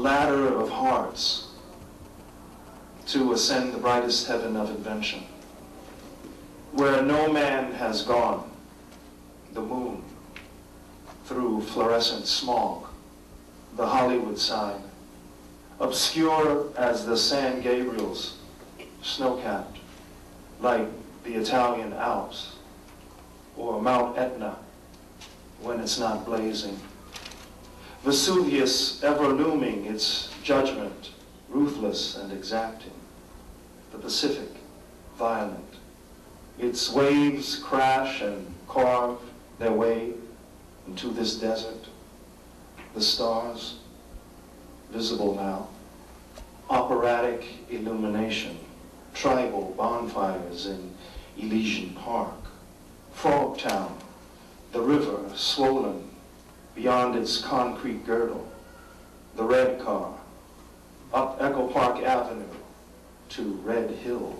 ladder of hearts to ascend the brightest heaven of invention. Where no man has gone, the moon, through fluorescent smog, the Hollywood sign, obscure as the San Gabriel's, snow-capped, like the Italian Alps, or Mount Etna, when it's not blazing. Vesuvius ever looming its judgment, ruthless and exacting. The Pacific, violent. Its waves crash and carve their way into this desert. The stars, visible now. Operatic illumination. Tribal bonfires in Elysian Park. Frogtown, the river swollen beyond its concrete girdle. The red car, up Echo Park Avenue to Red Hill.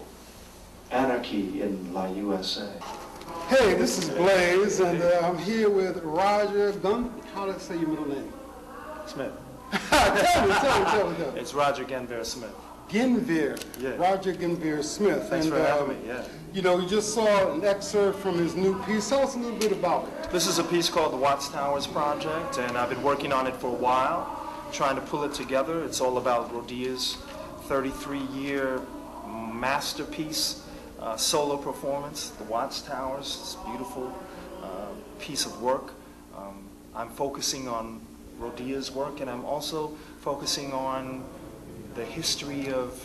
Anarchy in La USA. Hey, this is Blaze, and I'm here with Roger how do I say your middle name? Smith. tell me. It's Roger Guenveur Smith. Guenveur. Yeah. Roger Guenveur Smith. Thanks for having me, yeah. You know, we just saw an excerpt from his new piece. Tell us a little bit about it. This is a piece called the Watchtowers Project, and I've been working on it for a while, trying to pull it together. It's all about Rodia's 33-year masterpiece, solo performance, the Watchtowers. It's a beautiful piece of work. I'm focusing on Rodia's work, and I'm also focusing on the history of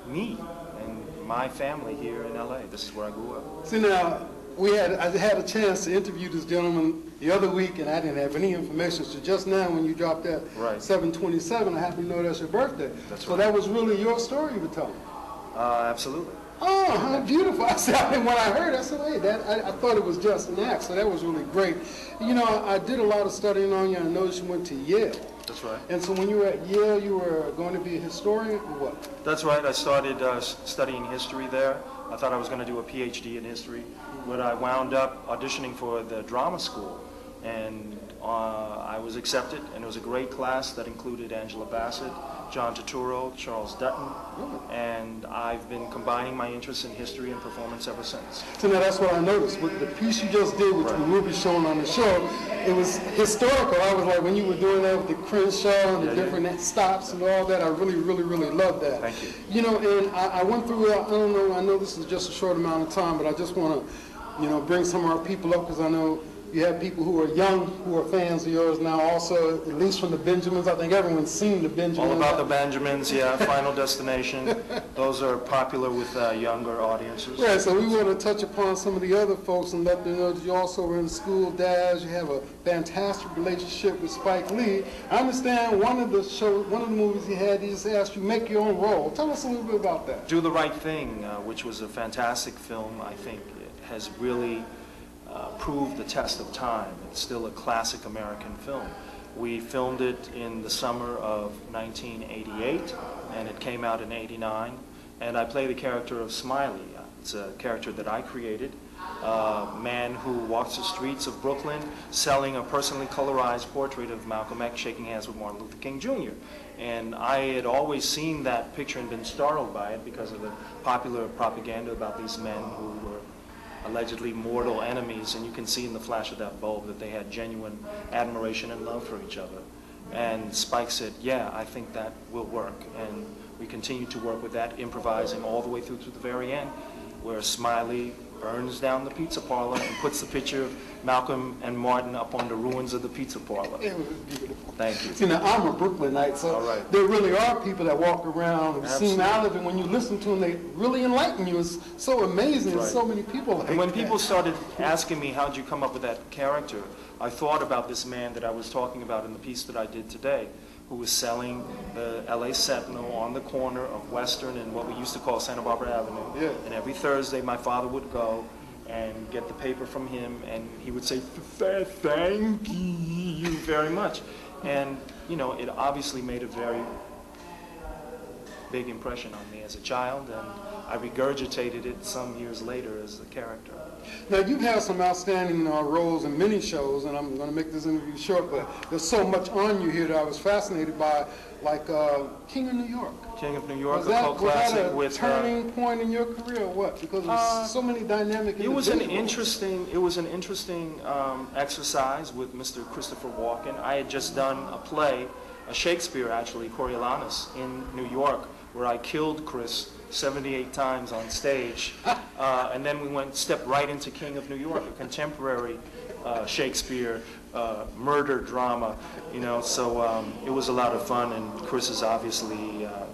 me and my family here in LA. This is where I grew up. See now, I had a chance to interview this gentleman the other week, and I didn't have any information. So just now, when you dropped that 7/27, I happen to know that's your birthday. That's so right. That was really your story you were telling. Absolutely. Oh, how beautiful. I said, when I heard it, I said, hey, I thought it was just an act, so that was really great. You know, I did a lot of studying on you. I noticed you went to Yale. That's right. And so when you were at Yale, you were going to be a historian or what? That's right. I started studying history there. I thought I was going to do a Ph.D. in history, but I wound up auditioning for the drama school, and I was accepted, and it was a great class that included Angela Bassett, John Turturro, Charles Dutton, and I've been combining my interests in history and performance ever since. So now that's what I noticed. With the piece you just did, which we will be showing on the show, it was historical. I was like, when you were doing that with the Crenshaw and the different stops and all that, I really, really, really loved that. Thank you. You know, and I went through, I don't know, I know this is just a short amount of time, but I just want to, you know, bring some of our people up, because I know you have people who are young, who are fans of yours now also, at least from the Benjamins. I think everyone's seen the Benjamins. All about the Benjamins, yeah, Final Destination. Those are popular with younger audiences. Right, so we want to touch upon some of the other folks and let them know that you also were in School Dads. You have a fantastic relationship with Spike Lee. I understand one of the movies he had, he just asked you make your own role. Tell us a little bit about that. Do the Right Thing, which was a fantastic film. I think it has really proved the test of time. It's still a classic American film. We filmed it in the summer of 1988, and it came out in '89. And I play the character of Smiley. It's a character that I created, a man who walks the streets of Brooklyn selling a personally colorized portrait of Malcolm X shaking hands with Martin Luther King Jr. And I had always seen that picture and been startled by it because of the popular propaganda about these men who were allegedly mortal enemies, and you can see in the flash of that bulb that they had genuine admiration and love for each other. And Spike said, yeah, I think that will work. And we continued to work with that, improvising all the way through to the very end, where Smiley burns down the pizza parlor and puts the picture of Malcolm and Martin up on the ruins of the pizza parlor. It was beautiful. Thank you. See, now I'm a Brooklynite, so there really are people that walk around and seem out of it. When you listen to them, they really enlighten you. It's so amazing. There's so many people like that. And when people started asking me, how'd you come up with that character, I thought about this man that I was talking about in the piece that I did today, who was selling the LA Sentinel on the corner of Western and what we used to call Santa Barbara Avenue. Yeah. And every Thursday, my father would go and get the paper from him, and he would say, thank you very much. And, you know, it obviously made a very big impression on me as a child, and I regurgitated it some years later as the character. Now, you've had some outstanding roles in many shows, and I'm going to make this interview short, but there's so much on you here that I was fascinated by, like King of New York. King of New York, a cult classic with... Was that a turning point in your career, or what? Because there's so many dynamic individuals. It was an interesting exercise with Mr. Christopher Walken. I had just done a play, a Shakespeare actually, Coriolanus, in New York, where I killed Chris 78 times on stage, and then we stepped right into King of New York, a contemporary Shakespeare murder drama, you know. So it was a lot of fun, and Chris is obviously a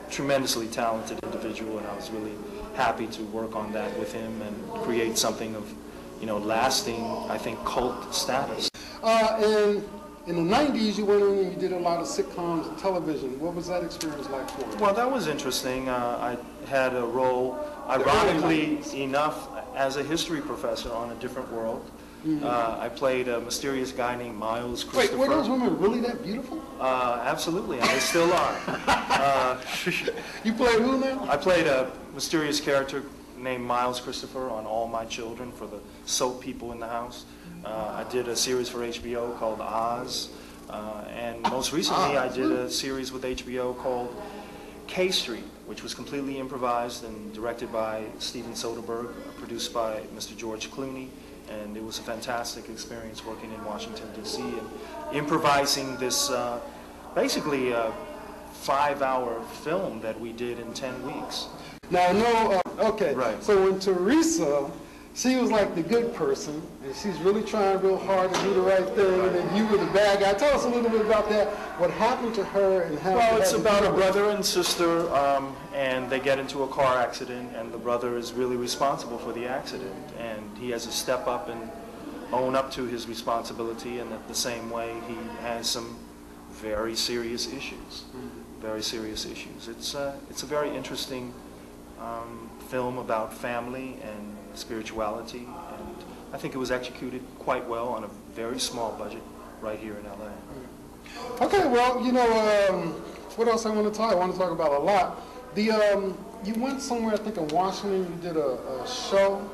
tremendously talented individual, and I was really happy to work on that with him and create something of, you know, lasting, I think, cult status. And in the 90s, you went in and you did a lot of sitcoms and television. What was that experience like for you? Well, that was interesting. I had a role, ironically enough, as a history professor on A Different World. I played a mysterious guy named Miles Christopher. Wait, were those women really that beautiful? Absolutely, and they still are. You played who now? I played a mysterious character named Miles Christopher on All My Children for the soap people in the house. I did a series for HBO called Oz, and most recently I did a series with HBO called K Street, which was completely improvised and directed by Steven Soderbergh, produced by Mr. George Clooney, and it was a fantastic experience working in Washington, D.C. and improvising this basically a 5-hour film that we did in 10 weeks. Now, no, okay, right. So when Teresa, she was like the good person, and she's really trying real hard to do the right thing, and then you were the bad guy. Tell us a little bit about that. What happened to her and how... Well, it's about a brother and sister, and they get into a car accident, and the brother is really responsible for the accident, and he has to step up and own up to his responsibility, and at the same way, he has some very serious issues. Very serious issues. It's a very interesting film about family and spirituality, and I think it was executed quite well on a very small budget right here in LA. Okay, well, you know, what else I want to talk? I want to talk about a lot. You went somewhere, I think in Washington, you did a show.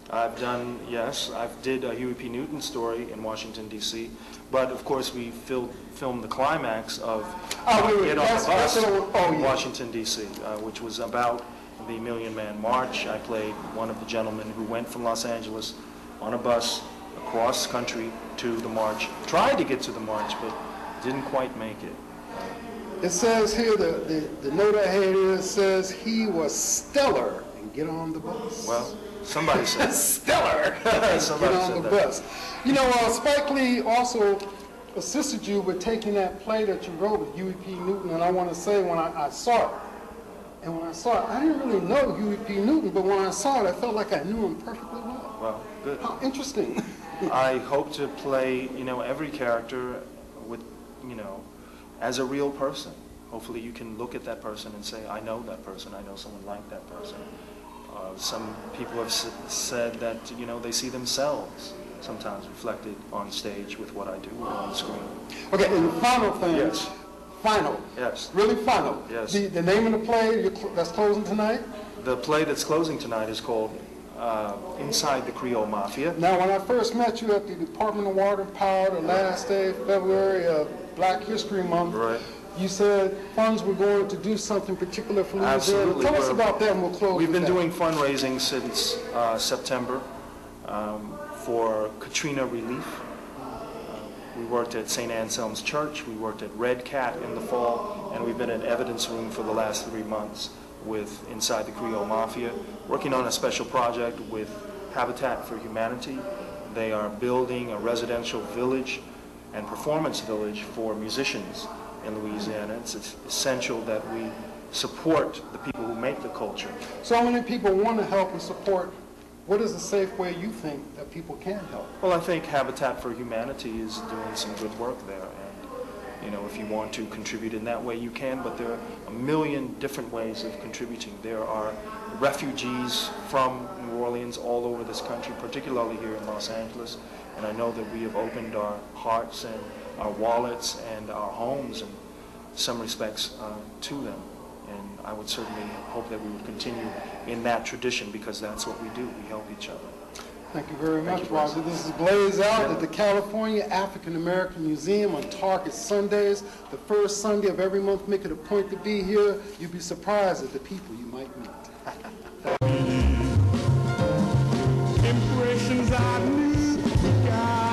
I've done, yes, I did a Huey P. Newton story in Washington, D.C., but of course we filmed the climax of Get on the Bus in Washington, D.C., which was about the Million Man March. I played one of the gentlemen who went from Los Angeles on a bus across country to the march, tried to get to the march, but didn't quite make it. It says here, the note I had here says he was stellar and get on the bus. Well, somebody said stellar. Somebody get on said the that. bus. You know, Spike Lee also assisted you with taking that play that you wrote with Huey P. Newton, and I want to say when I saw it, and when I saw it, I didn't really know Huey P. Newton, but when I saw it, I felt like I knew him perfectly well. Well, good. How interesting. I hope to play, you know, every character with, you know, as a real person. Hopefully you can look at that person and say, I know that person, I know someone like that person. Some people have said that, you know, they see themselves sometimes reflected on stage with what I do on screen. Okay, and the final thing. Yes. Final. Yes. Really final. Yes. The name of the play that's closing tonight? The play that's closing tonight is called Inside the Creole Mafia. Now, when I first met you at the Department of Water and Power, the last day of February of Black History Month, right. You said funds were going to do something particular for Louisiana. Absolutely. Tell us about that and we'll close. We've been with that. doing fundraising since September for Katrina relief. We worked at St. Anselm's Church, we worked at Red Cat in the fall, and we've been at Evidence Room for the last 3 months with Inside the Creole Mafia, working on a special project with Habitat for Humanity. They are building a residential village and performance village for musicians in Louisiana. It's essential that we support the people who make the culture. So many people want to help and support. What is a safe way you think that people can help? Well, I think Habitat for Humanity is doing some good work there, and you know, if you want to contribute in that way, you can, but there are a million different ways of contributing. There are refugees from New Orleans all over this country, particularly here in Los Angeles, and I know that we have opened our hearts and our wallets and our homes in some respects to them. And I would certainly hope that we would continue in that tradition, because that's what we do. We help each other. Thank you very much, you, Blaze. Roger. This is Blaze Out at the California African American Museum on Target Sundays. The first Sunday of every month. Make it a point to be here. You'd be surprised at the people you might meet. Impressions I need, God.